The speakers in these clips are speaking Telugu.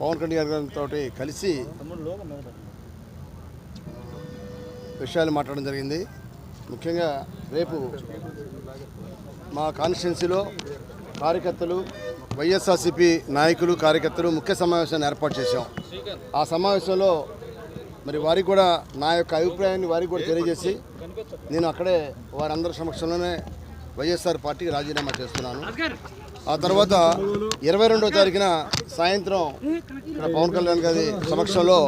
పవన్ కళ్యాణ్ గారితో కలిసి విషయాలు మాట్లాడడం జరిగింది. ముఖ్యంగా రేపు మా కాన్స్టిట్యున్సీలో కార్యకర్తలు, వైఎస్ఆర్సీపీ నాయకులు, కార్యకర్తలు ముఖ్య సమావేశాన్ని ఏర్పాటు చేశాం. ఆ సమావేశంలో మరి వారికి కూడా నా యొక్క అభిప్రాయాన్ని వారికి కూడా తెలియజేసి నేను అక్కడే వారందరి సమక్షంలోనే వైఎస్ఆర్ పార్టీకి రాజీనామా చేస్తున్నాను. ఆ తర్వాత 22వ తారీఖున సాయంత్రం ఇక్కడ పవన్ కళ్యాణ్ గారి సమక్షంలో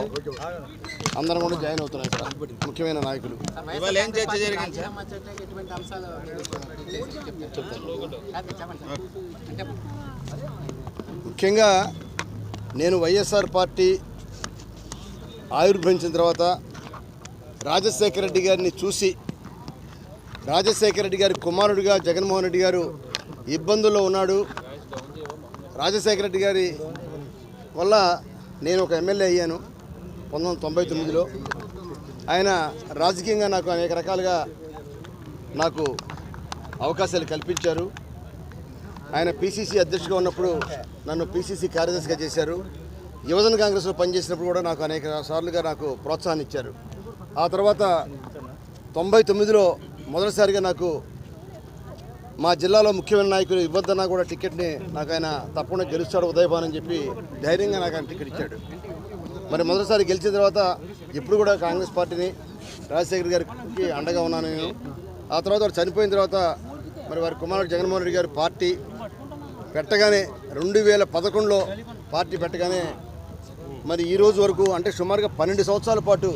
అందరం కూడా జాయిన్ అవుతున్నాం. ఇక్కడ ముఖ్యమైన నాయకులు ముఖ్యంగా నేను వైఎస్ఆర్ పార్టీ ఆవిర్భవించిన తర్వాత రాజశేఖర రెడ్డి గారిని చూసి, రాజశేఖర రెడ్డి గారి కుమారుడిగా జగన్మోహన్ రెడ్డి గారు ఇబ్బందుల్లో ఉన్నాడు. రాజశేఖర రెడ్డి గారి వల్ల నేను ఒక ఎమ్మెల్యే అయ్యాను 1999లో. ఆయన రాజకీయంగా నాకు అనేక రకాలుగా నాకు అవకాశాలు కల్పించారు. ఆయన పిసిసి అధ్యక్షుడిగా ఉన్నప్పుడు నన్ను పిసిసి కార్యదర్శిగా చేశారు. యువజన కాంగ్రెస్లో పనిచేసినప్పుడు కూడా నాకు అనేక సార్లుగా నాకు ప్రోత్సాహాన్ని ఇచ్చారు. ఆ తర్వాత 99లో మొదటిసారిగా నాకు మా జిల్లాలో ముఖ్యమైన నాయకులు ఇవ్వద్దన్నా కూడా టికెట్ని నాకు ఆయన తప్పకుండా గెలుస్తాడు ఉదయభాన్ అని చెప్పి ధైర్యంగా నాకు ఆయన టికెట్ ఇచ్చాడు. మరి మొదటిసారి గెలిచిన తర్వాత ఇప్పుడు కూడా కాంగ్రెస్ పార్టీని, రాజశేఖర్ గారికి అండగా ఉన్నాను నేను. ఆ తర్వాత వారు చనిపోయిన తర్వాత మరి వారి కుమారుడు జగన్మోహన్ రెడ్డి గారు పార్టీ పెట్టగానే 2011లో పార్టీ పెట్టగానే మరి ఈ రోజు వరకు అంటే సుమారుగా 12 సంవత్సరాల పాటు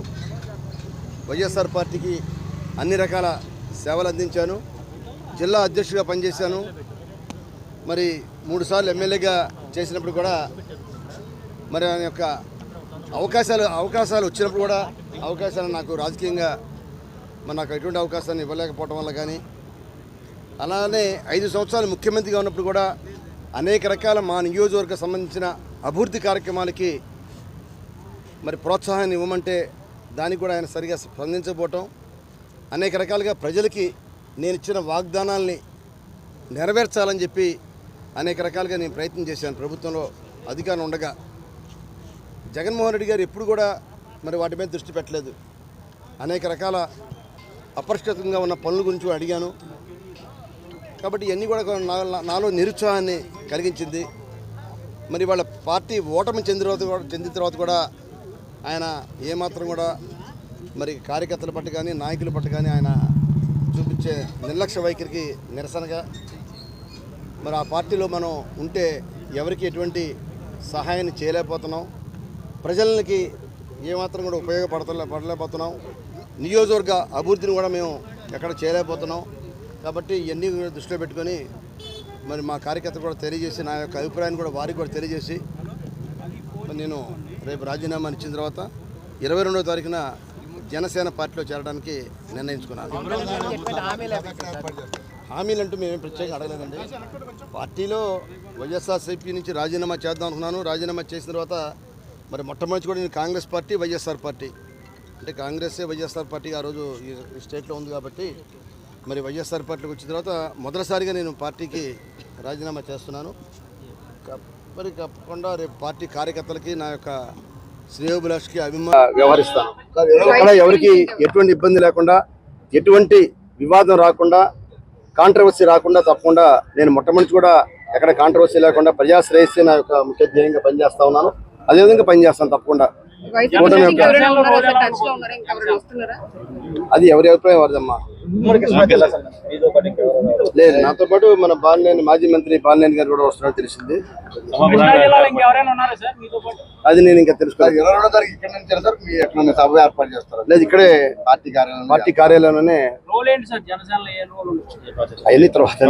వైఎస్ఆర్ పార్టీకి అన్ని రకాల సేవలు అందించాను. జిల్లా అధ్యక్షుడిగా పనిచేశాను. మరి 3 సార్లు ఎమ్మెల్యేగా చేసినప్పుడు కూడా మరి ఆయన యొక్క అవకాశాలు వచ్చినప్పుడు కూడా అవకాశాలు నాకు రాజకీయంగా మరి నాకు ఎటువంటి అవకాశాన్ని ఇవ్వలేకపోవడం వల్ల కానీ, అలానే 5 సంవత్సరాలు ముఖ్యమంత్రిగా ఉన్నప్పుడు కూడా అనేక రకాల మా నియోజకవర్గ సంబంధించిన అభివృద్ధి కార్యక్రమాలకి మరి ప్రోత్సాహాన్ని ఇవ్వమంటే దానికి కూడా ఆయన సరిగా స్పందించకపోవటం, అనేక రకాలుగా ప్రజలకి నేను ఇచ్చిన వాగ్దానాల్ని నెరవేర్చాలని చెప్పి అనేక రకాలుగా నేను ప్రయత్నం చేశాను. ప్రభుత్వంలో అధికారం ఉండగా జగన్మోహన్ రెడ్డి గారు ఎప్పుడు కూడా మరి వాటి మీద దృష్టి పెట్టలేదు. అనేక రకాల అపరిష్కృతంగా ఉన్న పనుల గురించి అడిగాను. కాబట్టి ఇవన్నీ కూడా నాలో నిరుత్సాహాన్ని కలిగించింది. మరి వాళ్ళ పార్టీ ఓటమి చెందిన తర్వాత కూడా ఆయన ఏమాత్రం కూడా మరి కార్యకర్తల పట్ల కానీ, నాయకుల పట్ల కానీ ఆయన చూపించే నిర్లక్ష్య వైఖరికి నిరసనగా మరి ఆ పార్టీలో మనం ఉంటే ఎవరికి ఎటువంటి సహాయాన్ని చేయలేకపోతున్నాం, ప్రజలకి ఏమాత్రం కూడా పడలేకపోతున్నాం, నియోజకవర్గ అభివృద్ధిని కూడా మేము ఎక్కడ చేయలేకపోతున్నాం. కాబట్టి ఇవన్నీ దృష్టిలో పెట్టుకొని మరి మా కార్యకర్తలు కూడా తెలియజేసి, నా యొక్క అభిప్రాయాన్ని కూడా వారికి కూడా తెలియజేసి నేను రేపు రాజీనామా ఇచ్చిన తర్వాత 22వ తారీఖున జనసేన పార్టీలో చేరడానికి నిర్ణయించుకున్నాను. హామీలు అంటూ మేమేం ప్రత్యేకంగా అడగలేదండి. పార్టీలో వైఎస్ఆర్సీపీ నుంచి రాజీనామా చేద్దాం అనుకున్నాను. రాజీనామా చేసిన తర్వాత మరి మొట్టమొదటి కూడా నేను కాంగ్రెస్ పార్టీ, వైఎస్ఆర్ పార్టీ అంటే కాంగ్రెసే వైఎస్ఆర్ పార్టీ ఆ రోజు ఈ స్టేట్లో ఉంది కాబట్టి మరి వైఎస్ఆర్ పార్టీకి వచ్చిన తర్వాత మొదటిసారిగా నేను పార్టీకి రాజీనామా చేస్తున్నాను. మరి తప్పకుండా రేపు పార్టీ కార్యకర్తలకి నా యొక్క శ్రేయోభిలాషికి వ్యవహరిస్తాను. ఎక్కడ ఎవరికి ఎటువంటి ఇబ్బంది లేకుండా, ఎటువంటి వివాదం రాకుండా, కాంట్రవర్సీ రాకుండా తప్పకుండా నేను మొట్టమొదటి కూడా ఎక్కడ కాంట్రవర్సీ లేకుండా ప్రజాశ్రేయస్సే నా యొక్క ముఖ్య ధ్యేయంగా పనిచేస్తా ఉన్నాను. అదేవిధంగా పనిచేస్తాను తప్పకుండా. అది ఎవరి అభిప్రాయం వారిదమ్మా. లేదు, నాతో పాటు మన బాలినేని మాజీ మంత్రి బాలినేని గారు కూడా వస్తున్నారని తెలిసింది. అది నేను ఇంకా తెలుసుకోలేదు. లేదు, ఇక్కడే పార్టీ కార్యాలయంలోనే అవన్నీ తర్వాత